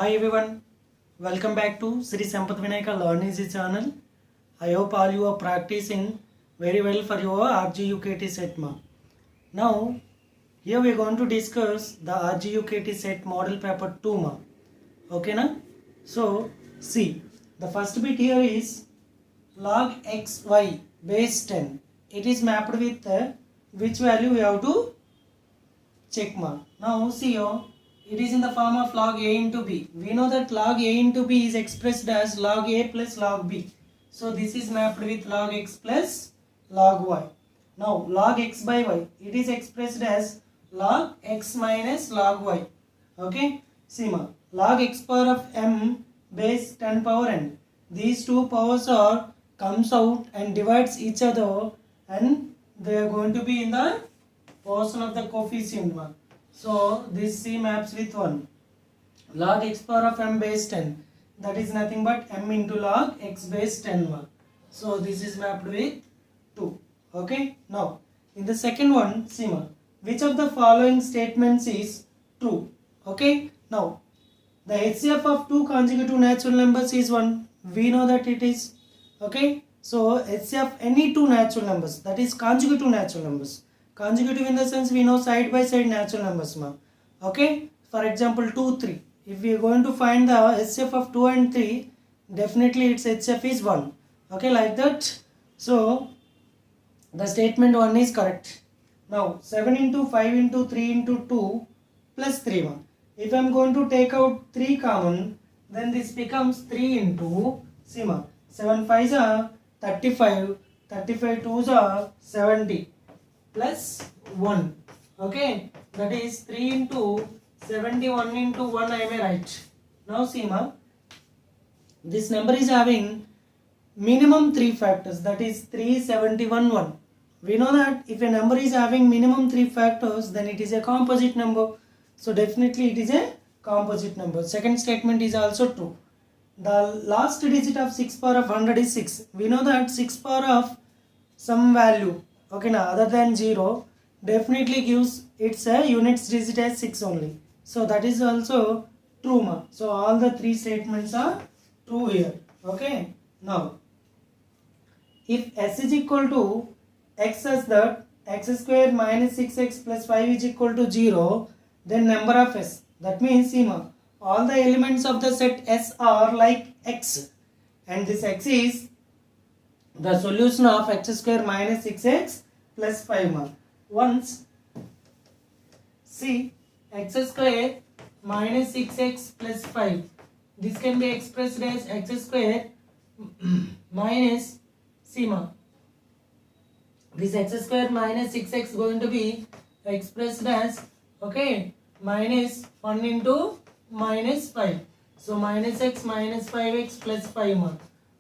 Hi everyone, welcome back to Sri Sampath Vinayaka Learn Easy channel. I hope all you are practicing very well for your RGUKT set ma. Now, here we are going to discuss the RGUKT set model paper 2 ma. Okay na? So, see, the first bit here is log xy base 10. It is mapped with which value we have to check mark. Now see here, it is in the form of log a into b. We know that log a into b is expressed as log a plus log b. So this is mapped with log x plus log y. Now log x by y, it is expressed as log x minus log y. Okay, see ma, log x power of m base 10 power n. These two powers are comes out and divides each other, and they are going to be in the portion of the coefficient one. So this C maps with 1. Log x power of m base 10, that is nothing but m into log x base 10 one. So this is mapped with 2. Okay. Now in the second one, see ma, which of the following statements is true? Okay. Now the HCF of two consecutive natural numbers is 1. We know that it is. Okay. So HCF any two natural numbers, that is consecutive natural numbers. Consecutive in the sense we know side by side natural numbers ma. Okay. For example 2, 3. If we are going to find the HCF of 2 and 3, definitely its HCF is 1. Okay, like that. So the statement 1 is correct. Now 7 into 5 into 3 into 2 plus 3 1. If I am going to take out 3 common, then this becomes 3 into, see ma, 7 5s are 35, 35 2s are 70 plus 1. Okay, that is 3 into 71 into 1 I may write. Now see ma, this number is having minimum 3 factors, that is 3, 71, 1. We know that if a number is having minimum 3 factors, then it is a composite number. So definitely it is a composite number. Second statement is also true. The last digit of 6 power of 100 is 6. We know that 6 power of some value, okay now, other than 0, definitely gives its a units digit as 6 only. So that is also true ma. So all the three statements are true here. Okay. Now if s is equal to x such that x square minus 6x plus 5 is equal to 0, then number of s, that means see ma, all the elements of the set S are like x, and this x is the solution of x square minus 6x plus 5 ma. Once see x square minus 6x plus 5, this can be expressed as x square minus, see ma, this x square minus 6x going to be expressed as, okay, minus 1 into minus 5. So minus x minus 5x plus 5 ma.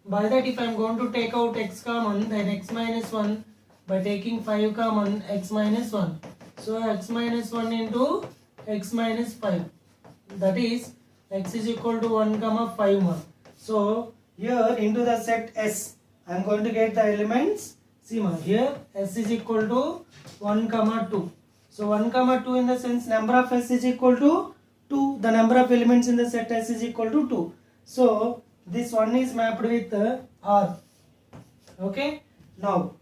By that if I am going to take out x common, then x minus 1, by taking 5 common, x minus 1. So x minus 1 into x minus 5, that is x is equal to 1 comma 5 ma. So here into the set S, I am going to get the elements. See ma, here S is equal to 1 comma 2. So 1 comma 2 in the sense number of S is equal to 2. The number of elements in the set S is equal to 2. So this one is mapped with R. Okay. Now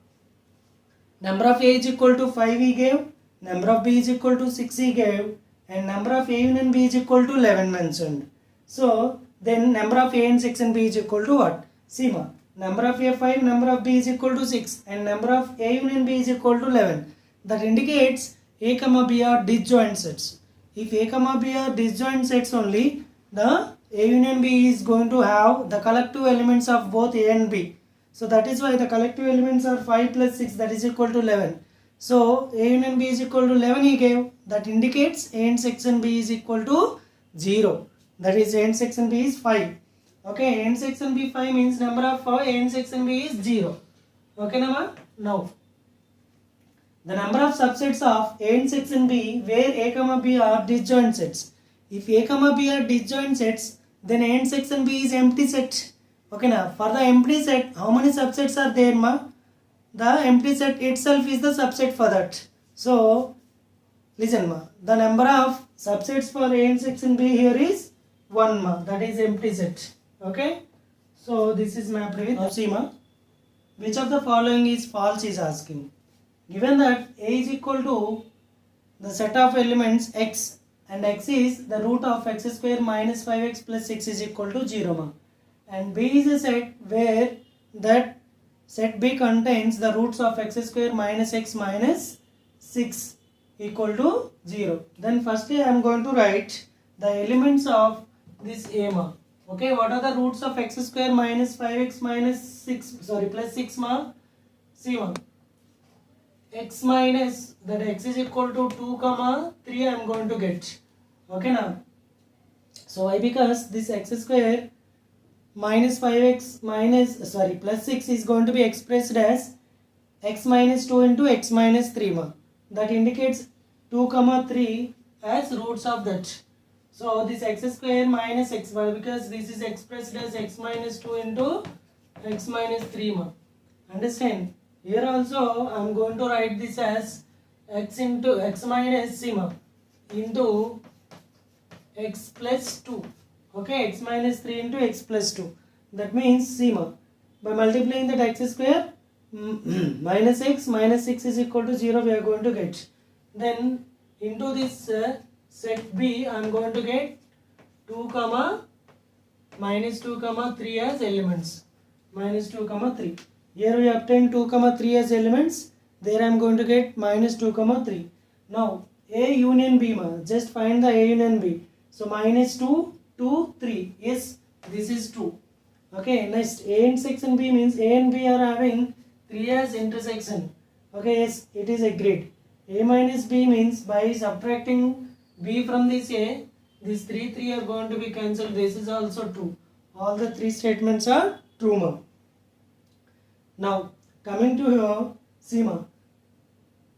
number of A is equal to 5 he gave, number of B is equal to 6 he gave, and number of A union B is equal to 11 mentioned. So then number of A and 6 and B is equal to what? See ma, number of A 5, number of B is equal to 6, and number of A union B is equal to 11. That indicates A comma B are disjoint sets. If A comma B are disjoint sets only, the A union B is going to have the collective elements of both A and B. So that is why the collective elements are 5 plus 6, that is equal to 11. So A union B is equal to 11 he gave. That indicates A and section B is equal to 0. That is A and section B is 5. Okay, A and section B 5 means number of A and section B is 0. Okay nama? Now the number of subsets of A and section B where A comma B are disjoint sets. If A comma B are disjoint sets, then A and section B is empty set. Okay now, for the empty set, how many subsets are there ma? The empty set itself is the subset for that. So listen ma, the number of subsets for A and section B here is 1 ma, that is empty set. Okay, so this is mapped with. Now see ma, which of the following is false is asking. Given that A is equal to the set of elements x, and x is the root of x square minus 5x plus 6 is equal to 0 ma. And B is a set where that set B contains the roots of x square minus x minus 6 equal to 0. Then firstly I am going to write the elements of this A ma. Okay, what are the roots of x square minus 5x minus 6, plus 6 ma? See ma, x minus, that x is equal to 2 comma 3 I am going to get. Okay now, so why? Because this x square minus 5x minus plus 6 is going to be expressed as x minus 2 into x minus 3 ma. That indicates 2 comma 3 as roots of that. So this x square minus x, why? Because this is expressed as x minus 2 into x minus 3 ma. Understand? Here also I am going to write this as x into x minus c ma into x plus 2. Okay, x minus 3 into x plus 2. That means c ma. By multiplying that x square minus x minus 6 is equal to 0 we are going to get. Then into this set B I am going to get 2 comma minus 2 comma 3 as elements. Minus 2 comma 3. Here we obtain 2 comma 3 as elements. There I am going to get minus 2 comma 3. Now A union B ma. Just find the A union B. So minus 2, 2, 3. Yes, this is 2. Okay, next A intersection B means A and B are having 3 as intersection. Okay, yes, it is agreed. A minus B means by subtracting B from this A, these 3 are going to be cancelled. This is also true. All the 3 statements are true ma. Now coming to here, see ma.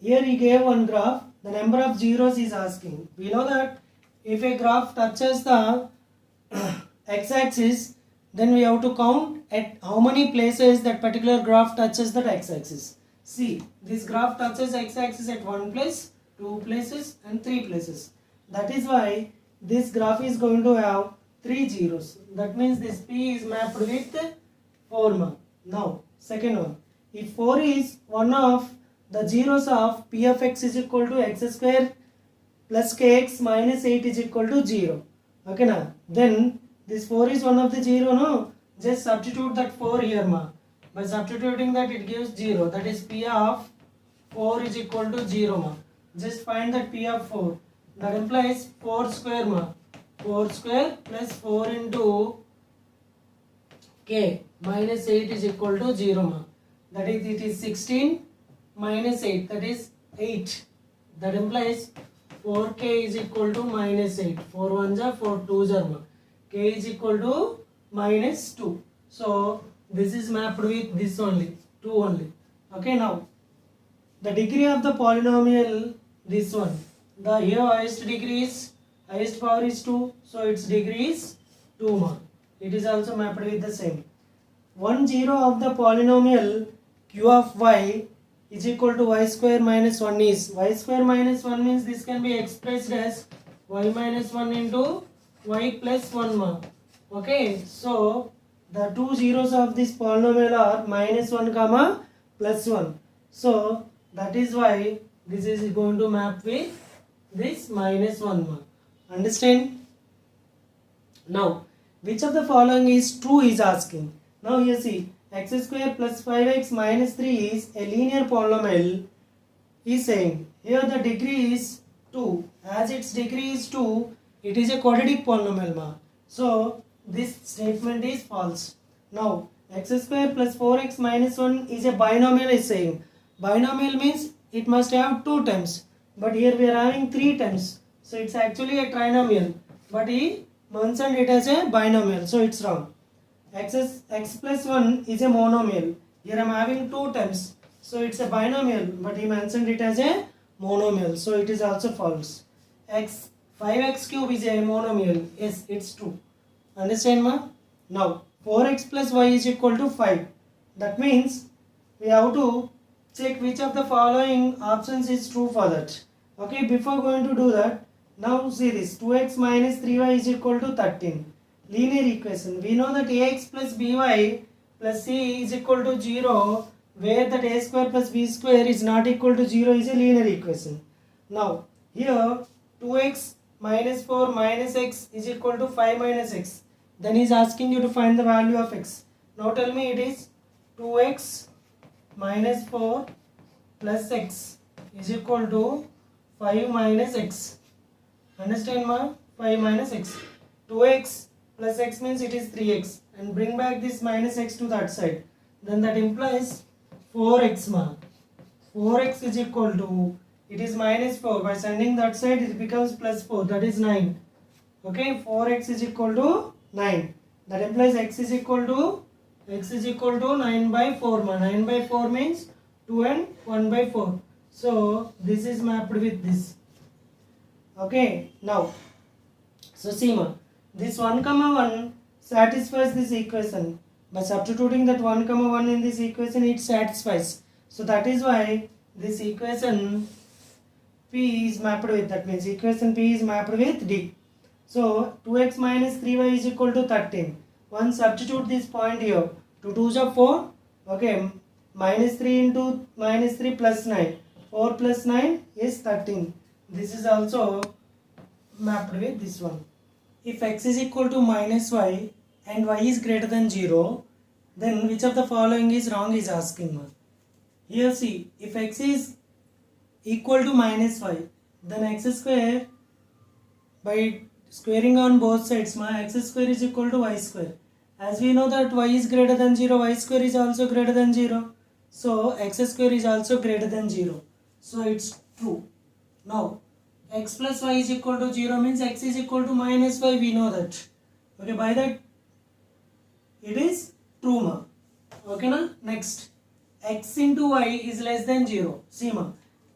Here he gave one graph. The number of zeros is asking. We know that if a graph touches the x-axis, then we have to count at how many places that particular graph touches that x-axis. See, this graph touches x-axis at 1 place, 2 places and 3 places. That is why this graph is going to have 3 zeros. That means this P is mapped with 4 ma. Now, second one. If 4 is one of the zeros of P of x is equal to x square plus kx minus 8 is equal to 0. Okay na? Then this 4 is one of the 0 no? Just substitute that 4 here ma. By substituting that it gives 0. That is P of 4 is equal to 0 ma. Just find that P of 4. That implies 4 square ma. 4 square plus 4 into k minus 8 is equal to 0 ma. That is, it is 16 minus 8, that is 8. That implies 4k is equal to minus 8. 4 1s are 4 2s are ma. K is equal to minus 2. So this is mapped with this only, 2 only. Okay, now the degree of the polynomial, this one. The here highest degree is, highest power is 2. So its degree is 2 ma. It is also mapped with the same. 1 0 of the polynomial q of y is equal to y square minus 1 is, y square minus 1 means this can be expressed as y minus 1 into y plus 1 ma. Okay, so the 2 zeros of this polynomial are minus 1 comma plus 1. So that is why this is going to map with this minus 1 ma. Understand? Now which of the following is true is asking. Now you see, x square plus 5x minus 3 is a linear polynomial. He is saying here the degree is 2. As its degree is 2, it is a quadratic polynomial ma. So this statement is false. Now x square plus 4x minus 1 is a binomial is saying. Binomial means it must have 2 terms. But here we are having 3 terms. So it's actually a trinomial. But he mentioned it as a binomial. So it's wrong. X plus 1 is a monomial. Here I am having 2 terms. So it's a binomial. But he mentioned it as a monomial. So it is also false. 5x cube is a monomial. Yes, it's true. Understand ma? Now 4x plus y is equal to 5. That means we have to check which of the following options is true for that. Okay, before going to do that, Now see this, 2x minus 3y is equal to 13. Linear equation. We know that ax plus by plus c is equal to 0, where that a square plus b square is not equal to 0 is a linear equation. Now here 2x minus 4 minus x is equal to 5 minus x. Then he is asking you to find the value of x. Now tell me, it is 2x minus 4 plus x is equal to 5 minus x. Understand ma? 5 minus x. 2x plus x means it is 3x, and bring back this minus x to that side. Then that implies 4x ma. 4x is equal to, it is minus 4. By sending that side it becomes plus 4. That is 9. Okay, 4x is equal to 9. That implies x is equal to 9 by 4 ma. 9 by 4 means 2 and 1 by 4. So this is mapped with this. Okay, now so see ma, this 1 comma 1 satisfies this equation. By substituting that 1 comma 1 in this equation, it satisfies. So that is why this equation P is mapped with, that means equation P is mapped with D. So 2x minus 3y is equal to 13. Once substitute this point here, 2 2s are 4. Okay, minus 3 into minus 3 plus 9. 4 plus 9 is 13. This is also mapped with this one. If x is equal to minus y and y is greater than 0, then which of the following is wrong is asking. Here see, if x is equal to minus y, then x square, by squaring on both sides, x square is equal to y square. As we know that y is greater than 0, y square is also greater than 0. So x square is also greater than 0. So it's true. Now x plus y is equal to 0 means x is equal to minus y, we know that. Okay, by that it is true ma. Okay na? Next, x into y is less than 0. See ma,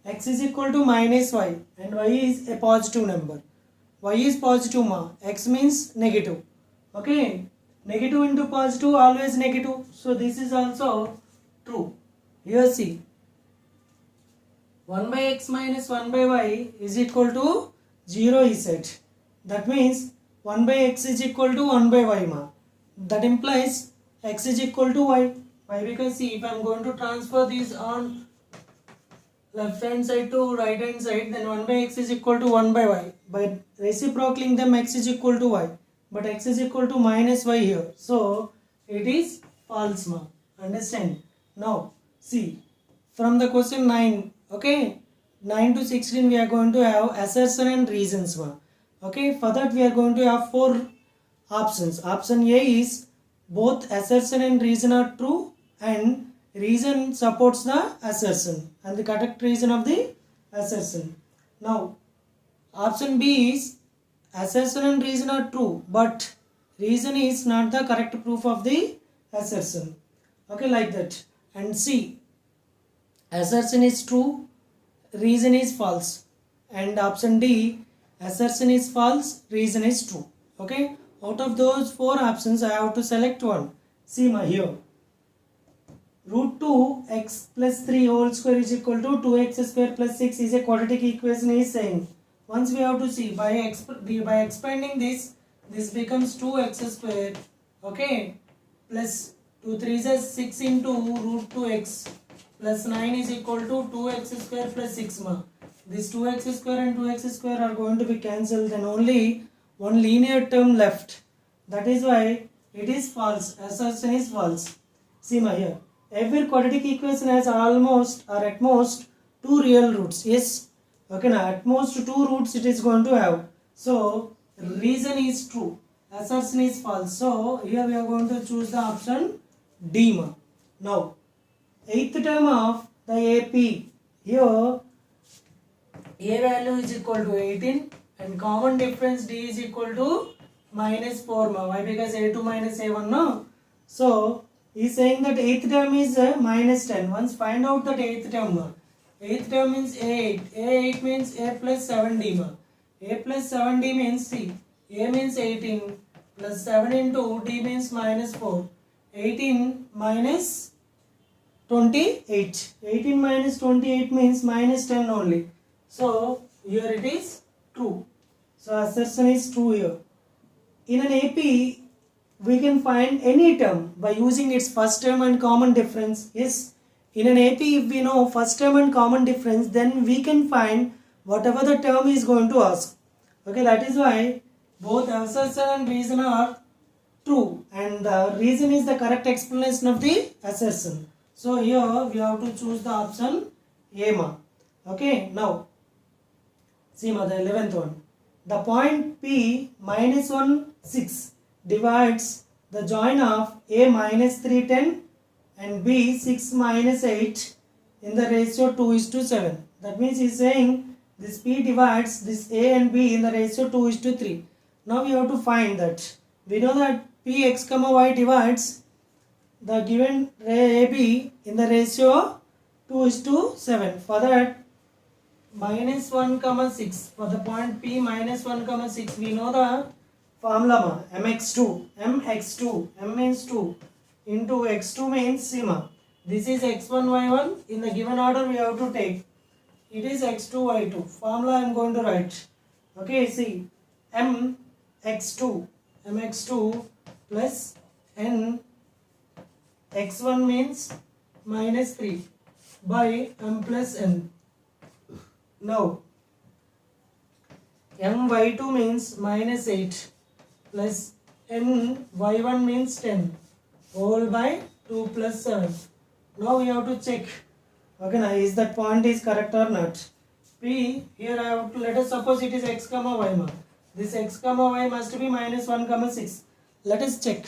x is equal to minus y and y is a positive number. Y is positive ma, x means negative. Okay, negative into positive always negative. So this is also true. Here see, 1 by x minus 1 by y is equal to 0 is said. That means 1 by x is equal to 1 by y ma. That implies x is equal to y. Why? Because see, if I am going to transfer these on left hand side to right hand side, then 1 by x is equal to 1 by y. By reciprocating them, x is equal to y. But x is equal to minus y here. So it is false ma. Understand? Now see, from the question 9, okay, 9 to 16 we are going to have assertion and reasons ma. Okay, for that we are going to have 4 options. Option A is both assertion and reason are true, and reason supports the assertion and the correct reason of the assertion. Now option B is assertion and reason are true, but reason is not the correct proof of the assertion. Okay, like that. And C, assertion is true, reason is false. And option D, assertion is false, reason is true. Okay, out of those 4 options I have to select one. See my here, root 2 x plus 3 whole square is equal to 2x square plus 6 is a quadratic equation is saying. Once we have to see, by expanding this becomes 2x square, okay, plus 2 3s is 6 into root 2x plus 9 is equal to 2x square plus 6 ma. This 2x square and 2x square are going to be cancelled, and only one linear term left. That is why it is false. Assertion is false. See ma here, every quadratic equation has almost or at most 2 real roots. Yes, okay now, at most 2 roots it is going to have. So reason is true, assertion is false. So here we are going to choose the option D ma. Now 8th term of the AP, here A value is equal to 18 and common difference D is equal to minus 4 ma. Why? Because A2 minus A1 no. So he is saying that 8th term is minus 10. Once find out that 8th term ma. 8th term means A8. A8 means A plus 7D ma. A plus 7D means C. A means 18 plus 7 into D means minus 4. 18 minus 28. 18 minus 28 means minus 10 only. So here it is true. So assertion is true here. In an AP, we can find any term by using its first term and common difference. Yes, in an AP, if we know first term and common difference, then we can find whatever the term is going to ask. Okay, that is why both assertion and reason are true, and the reason is the correct explanation of the assertion. So here we have to choose the option A ma. Okay, now see ma, the 11th one. The point P minus 1 6 divides the join of A minus 3 10 and B 6 minus 8 in the ratio 2:7. That means he is saying this P divides this A and B in the ratio 2:3. Now we have to find that. We know that Px comma y divides the given AB in the ratio 2:7. For that, minus 1 comma 6 for the point P minus 1 comma 6, we know the formula mx2. M means 2 into x2 means sigma. This is x1 y1. In the given order we have to take. It is x2 y2. Formula I am going to write. Okay, see, mx2 plus n x1 means minus 3 by m plus n. Now my2 means minus 8 plus n y1 means 10 whole by 2 plus 7. Now we have to check, okay, now is that point is correct or not. P here I have to, let us suppose it is x comma y ma. This x comma y must be minus 1 comma 6. Let us check.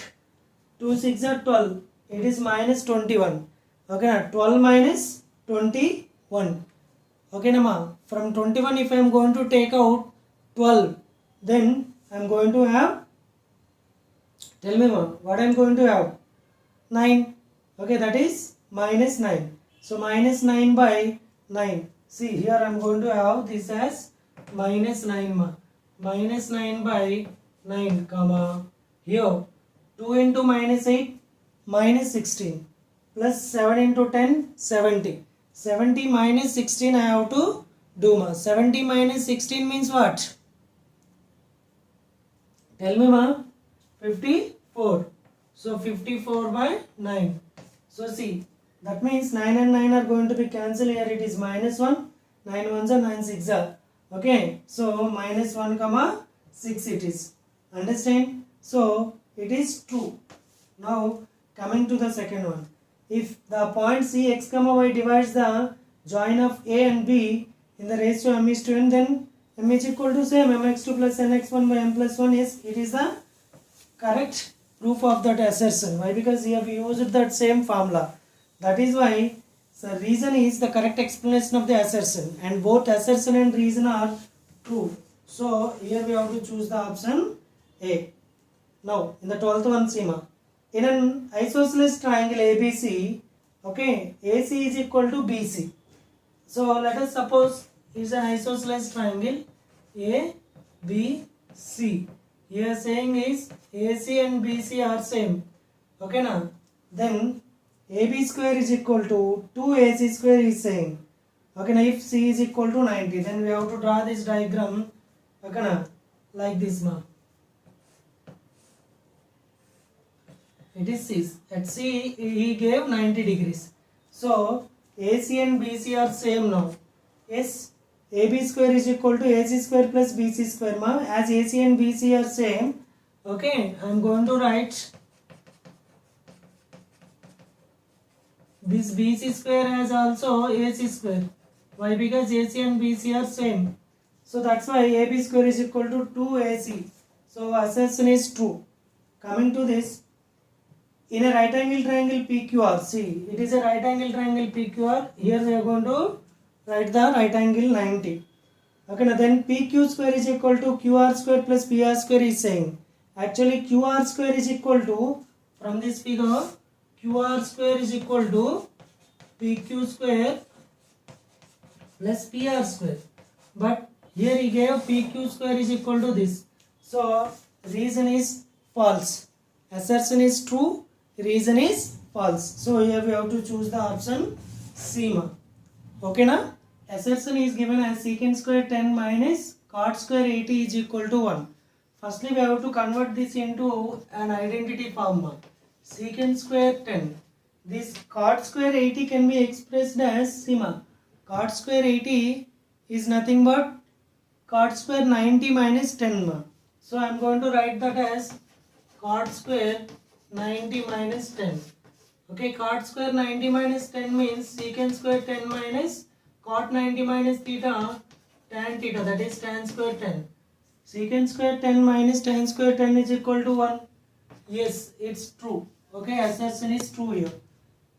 2 6 are 12. It is minus 21. Okay, now 12 minus 21. Okay, nama, from 21 if I am going to take out 12, then I am going to have, tell me ma, what I am going to have? 9. Okay, that is minus 9. So minus 9 by 9. See, here I am going to have this as minus 9 ma. Minus 9 by 9 comma, here 2 into minus 8 minus 16 plus 7 into 10 70. 70 minus 16 I have to do ma. 70 minus 16 means what? Tell me ma. 54. So 54 by 9. So see, that means 9 and 9 are going to be cancelled. Here it is minus 1. 9 ones are 9 6 are. Okay. So minus 1 comma 6 it is. Understand? So it is true. Now coming to the second one. If the point C x comma y divides the join of A and B in the ratio m is to n, then m is equal to same mx2 plus nx1 by m plus 1. Yes, it is the correct proof of that assertion. Why? Because here we used that same formula. That is why the reason is the correct explanation of the assertion, and both assertion and reason are true. So here we have to choose the option A. Now in the 12th one, Sima. In an isosceles triangle ABC, okay, AC is equal to BC. So let us suppose it is an isosceles triangle ABC. Here saying is AC and BC are same. Okay na? Then AB square is equal to 2AC square is saying. Okay na? If C is equal to 90, then we have to draw this diagram. Okay na? Like this ma. It is C. At C he gave 90 degrees. So AC and BC are same now. Yes, AB square is equal to AC square plus BC square ma. As AC and BC are same, okay, I am going to write this BC square as also AC square. Why? Because AC and BC are same. So that's why AB square is equal to 2AC. So assertion is true. Coming to this. In a right angle triangle PQR, see, it is a right angle triangle PQR. Here we are going to write the right angle 90. Okay, now then PQ square is equal to QR square plus PR square is saying. Actually QR square is equal to, from this figure, QR square is equal to PQ square plus PR square. But here he gave PQ square is equal to this. So reason is false. Assertion is true. Reason is false. So here we have to choose the option C ma. Okay na? Assertion is given as secant square 10 minus cot square 80 is equal to 1. Firstly, we have to convert this into an identity form. Secant square 10. This cot square 80 can be expressed as Sima. Cot square 80 is nothing but cot square 90 minus 10. So I am going to write that as cot square 90 minus 10. Okay, cot square 90 minus 10 means secant square 10 minus cot 90 minus theta tan theta, that is tan square 10. Secant square 10 minus tan square 10 is equal to 1. Yes, it's true. Okay, assertion is true here.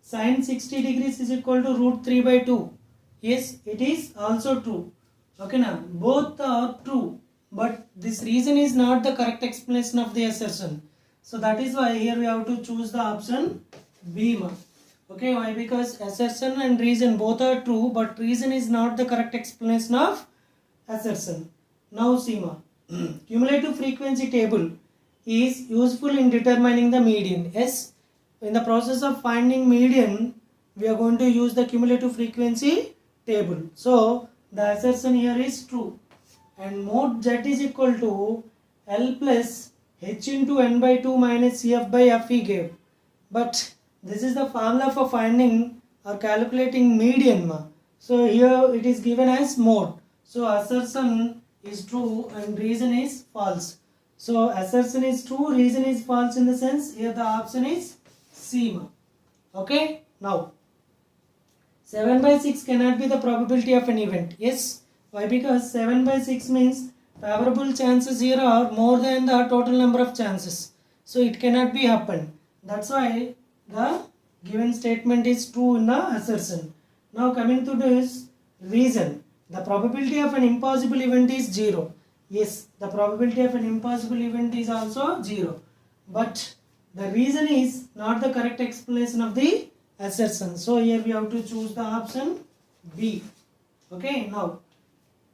Sin 60 degrees is equal to root 3 by 2. Yes, it is also true. Okay, now both are true, but this reason is not the correct explanation of the assertion. So that is why here we have to choose the option B. Okay, why? Because assertion and reason both are true, but reason is not the correct explanation of assertion. Now see, cumulative frequency table is useful in determining the median. Yes, in the process of finding median, we are going to use the cumulative frequency table. So the assertion here is true, and mode Z is equal to L plus H into N by 2 minus CF by F we gave. But this is the formula for finding or calculating median. So here it is given as mode. So assertion is true and reason is false. So assertion is true, reason is false, in the sense here the option is C. Okay, now 7 by 6 cannot be the probability of an event. Yes, why? Because 7 by 6 means favorable chances here are more than the total number of chances. So it cannot be happened. That's why the given statement is true in the assertion. Now coming to this reason. The probability of an impossible event is 0. Yes, the probability of an impossible event is also 0. But the reason is not the correct explanation of the assertion. So here we have to choose the option B. Okay, now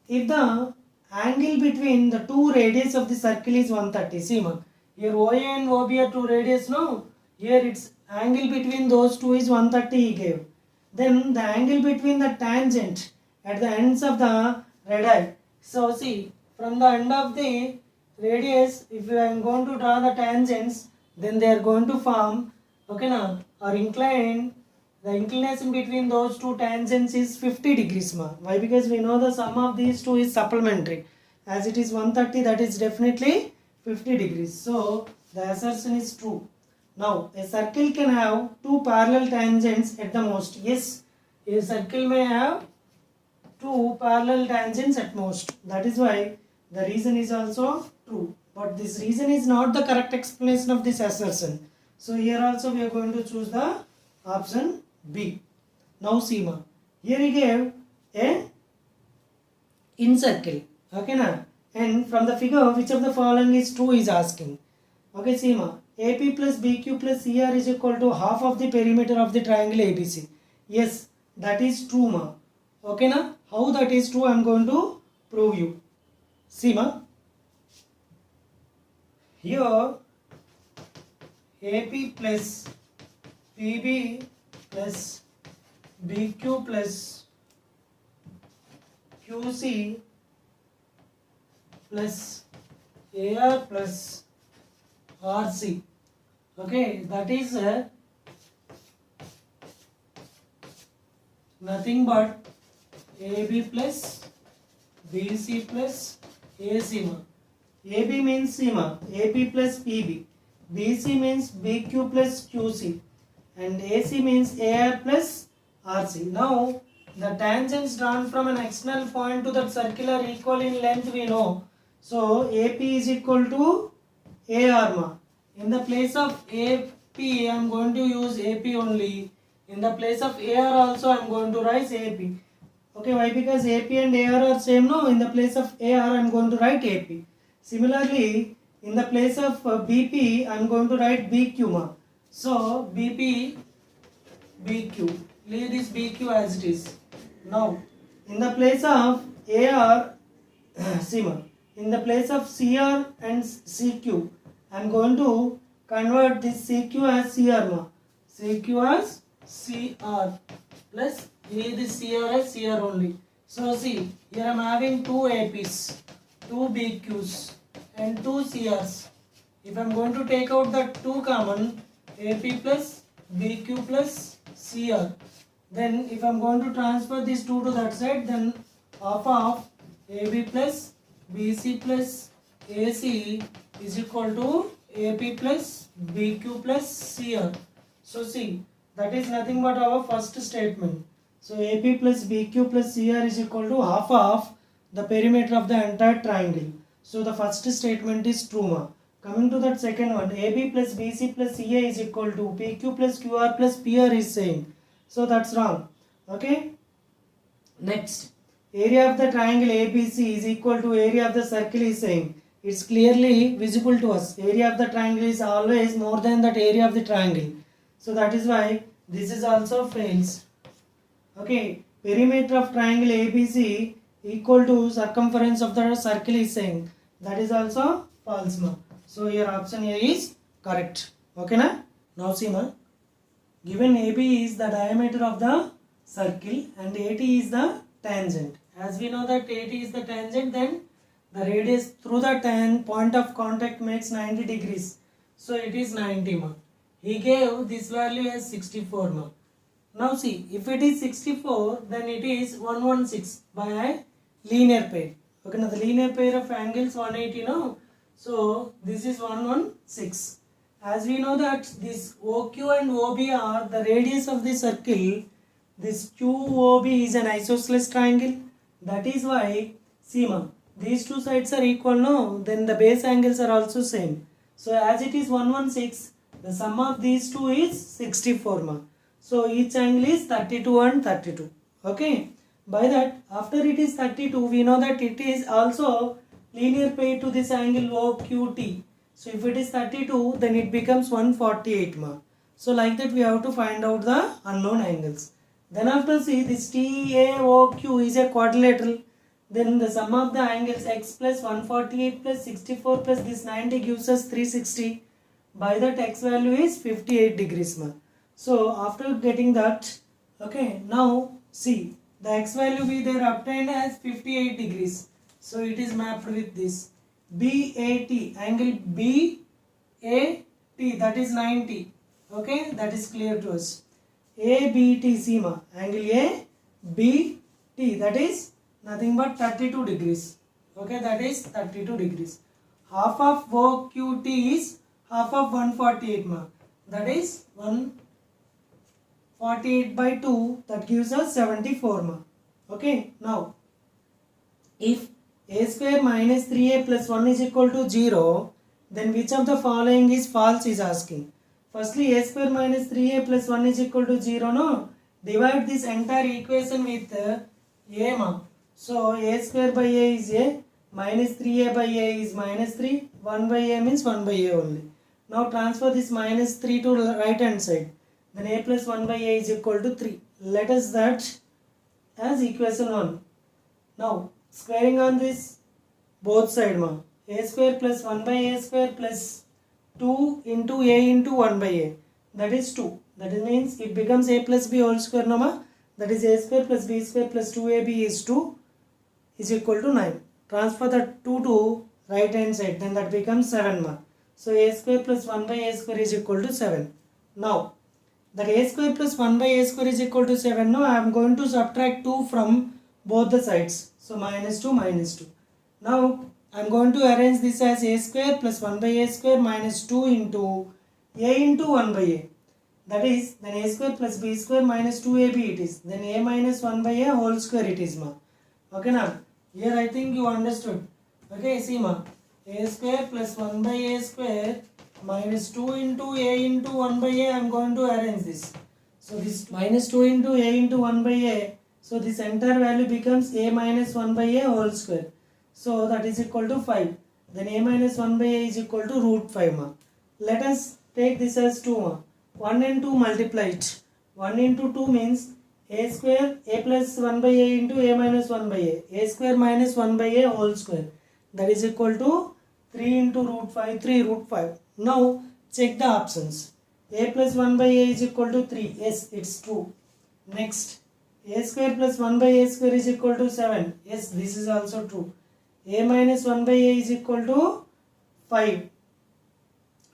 if the angle between the two radius of the circle is 130, see here OA and OB are two radius, no? Here its angle between those two is 130 he gave. Then the angle between the tangent at the ends of the radii. So see, from the end of the radius, if I am going to draw the tangents, then they are going to form, okay now, or incline. The inclination between those two tangents is 50 degrees. Why? Because we know the sum of these two is supplementary. As it is 130, that is definitely 50 degrees. So the assertion is true. Now a circle can have two parallel tangents at the most. Yes, a circle may have two parallel tangents at most. That is why the reason is also true. But this reason is not the correct explanation of this assertion. So here also we are going to choose the option B. Now see, here he gave a in circle. Okay na? And from the figure, which of the following is true is asking. Okay, see, AP plus BQ plus CR is equal to half of the perimeter of the triangle ABC. Yes, that is true, okay na? How that is true, I am going to prove you. See, here AP plus PB plus BQ plus QC plus AR plus RC. Okay, that is nothing but AB plus BC plus AC. AB means C, AP plus PB. BC means BQ plus QC. And AC means AR plus RC. Now, the tangents drawn from an external point to that circle are equal in length, we know. So, AP is equal to AR. In the place of AP, I am going to use AP only. In the place of AR also, I am going to write AP. Okay, why? Because AP and AR are same, no? In the place of AR, I am going to write AP. Similarly, in the place of BP, I am going to write BQ. So, BP, BQ. Leave this BQ as it is. Now, in the place of AR, in the place of CR and CQ, I am going to convert this CQ as CR. CQ as CR plus leave this CR as CR only. So, see, here I am having two APs. 2 BQs and 2 CRs. If I am going to take out the 2 common, AP plus BQ plus CR, then if I am going to transfer these 2 to that side, then half of AB plus BC plus AC is equal to AP plus BQ plus CR. So see, that is nothing but our first statement. So AP plus BQ plus CR is equal to half of the perimeter of the entire triangle. So the first statement is true. Coming to that second one, AB plus BC plus CA is equal to PQ plus QR plus PR is same. So that's wrong. Okay. Next, area of the triangle ABC is equal to area of the circle is same. It's clearly visible to us. Area of the triangle is always more than that area of the triangle. So that is why this is also fails. Okay, perimeter of triangle ABC equal to circumference of the circle is same. That is also false. So your option A is correct. Okay na? Now see ma. Given AB is the diameter of the circle and AT is the tangent. As we know that AT is the tangent, then the radius through the point of contact makes 90 degrees. So it is 90 ma. He gave this value as 64 ma. Now see, if it is 64, then it is 116 by a linear pair. Okay, now the linear pair of angles 180 no. So this is 116. As we know that this OQ and OB are the radius of the circle, this QOB is an isosceles triangle. That is why, see ma, these two sides are equal no, then the base angles are also same. So as it is 116, the sum of these two is 64 ma. So each angle is 32 and 32. Okay. By that, after it is 32, we know that it is also linear pair to this angle OQT. So if it is 32, then it becomes 148 ma. So like that we have to find out the unknown angles. Then after see this TAOQ is a quadrilateral. Then the sum of the angles x plus 148 plus 64 plus this 90 gives us 360. By that x value is 58 degrees ma. So after getting that, okay, now see the x value we there obtained as 58 degrees. So it is mapped with this BAT, angle BAT, that is 90. Okay, that is clear to us. ABT Sima, angle ABT, that is nothing but 32 degrees. Okay, that is 32 degrees. Half of OQT is half of 148 ma. That is 148 by 2, that gives us 74 ma. Okay, now if a square minus 3a plus 1 is equal to 0, then which of the following is false is asking. Firstly, a square minus 3a plus 1 is equal to 0, no? Divide this entire equation with a ma. So a square by a is a, minus 3a by a is minus 3, 1 by a means 1 by a only. Now transfer this minus 3 to right hand side. Then a plus 1 by a is equal to 3. Let us that as equation 1. Now squaring on this both side ma. A square plus 1 by a square plus 2 into a into 1 by a. That is 2. That means it becomes a plus b whole square no ma. That is a square plus b square plus 2ab is 2 is equal to 9. Transfer the 2 to right hand side, then that becomes 7 ma. So a square plus 1 by a square is equal to 7. Now that a square plus 1 by a square is equal to 7. Now I am going to subtract 2 from both the sides. So minus 2 minus 2. Now I am going to arrange this as a square plus 1 by a square minus 2 into a into 1 by a. That is, then a square plus b square minus 2ab it is. Then a minus 1 by a whole square it is ma. Okay now, here I think you understood. Okay, see ma. A square plus 1 by a square minus 2 into a into 1 by a, I am going to arrange this. So this minus 2 into a into 1 by a. So this entire value becomes a minus 1 by a whole square. So that is equal to 5. Then a minus 1 by a is equal to root 5 ma. Let us take this as 2 ma. 1 and 2 multiply it. 1 into 2 means a square, a plus 1 by a into a minus 1 by a. A square minus 1 by a whole square. That is equal to 3 into root 5, 3 root 5. Now check the options. A plus 1 by a is equal to 3. Yes, it's true. Next, a square plus 1 by a square is equal to 7. Yes, this is also true. a minus 1 by a is equal to 5.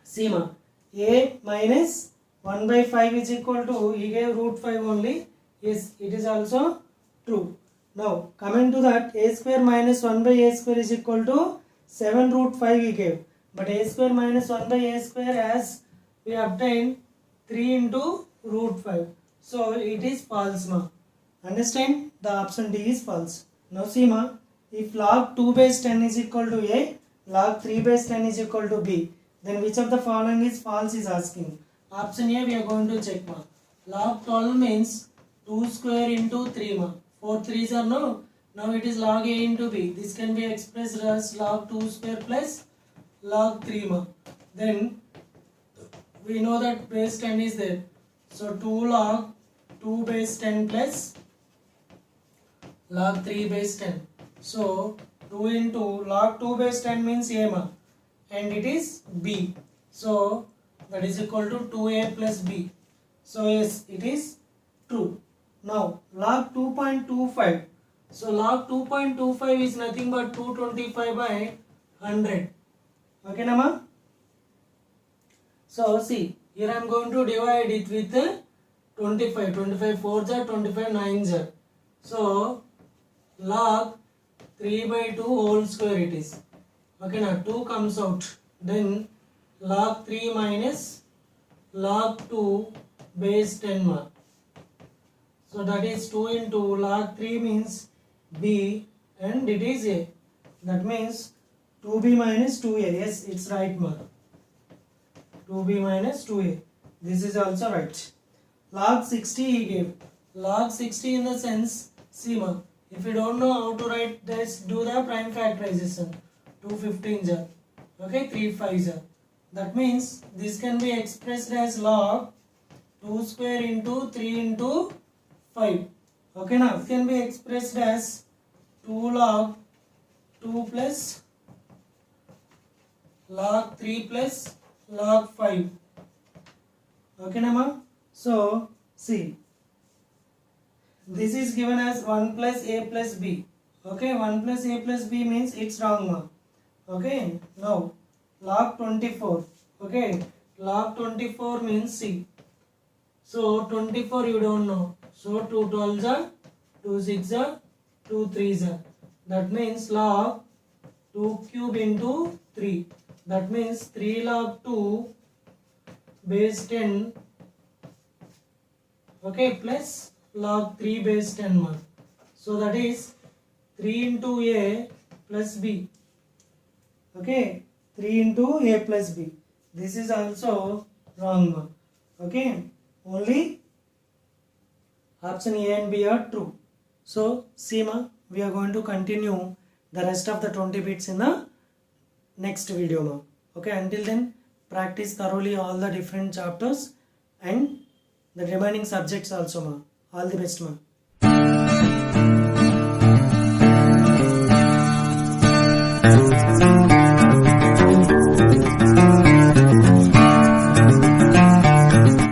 See ma, a minus 1 by 5 is equal to, he gave root 5 only. Yes, it is also true. Now coming to that, a square minus 1 by a square is equal to 7 root 5 he gave. But a square minus 1 by a square, as we obtained 3 into root 5. So it is false ma. Understand? The option D is false. Now see ma, if log 2 base 10 is equal to a, log 3 base 10 is equal to b, then which of the following is false is asking. Option A we are going to check ma. Log 12 means 2 square into 3 ma. 4 3s are no. Now it is log A into b. This can be expressed as log 2 square plus log 3 ma. Then we know that base 10 is there. So 2 log 2 base 10 plus log 3 base 10. So 2 into log 2 base 10 means a ma, and it is b. So that is equal to 2a plus b. So yes, it is true. Now log 2.25. So log 2.25 is nothing but 225 by 100. Okay nama? So see, here I am going to divide it with 25. 25 4s are, 25 9s are. So log 3 by 2 whole square it is. Okay now 2 comes out. Then log 3 minus log 2 base 10 ma. So that is 2 into log 3 means b and it is a. That means 2b minus 2a. Yes, it's right ma. 2b minus 2a. This is also right. Log 60 he gave. Log 60 in the sense, see ma, if you don't know how to write this, do the prime factorization. 2 15s are. Okay, 3 5s are. That means this can be expressed as log 2 square into 3 into 5. Okay now, it can be expressed as 2 log 2 plus log 3 plus log 5. Okay nama? So see, this is given as 1 plus a plus b. Okay, 1 plus a plus b means it's wrong ma. Okay, now log 24. Okay, log 24 means c. So 24 you don't know. So 2 12s are, 2 6s are, 2 3s are. That means log 2 cube into 3. That means 3 log 2 base 10. Okay, plus log 3 base 10 ma. So that is 3 into a plus b. Okay, 3 into a plus b. This is also wrong ma. Okay, only option A and B are true. So see ma, we are going to continue the rest of the 20 bits in the next video ma. Okay, until then practice thoroughly all the different chapters and the remaining subjects also ma. All the best ma.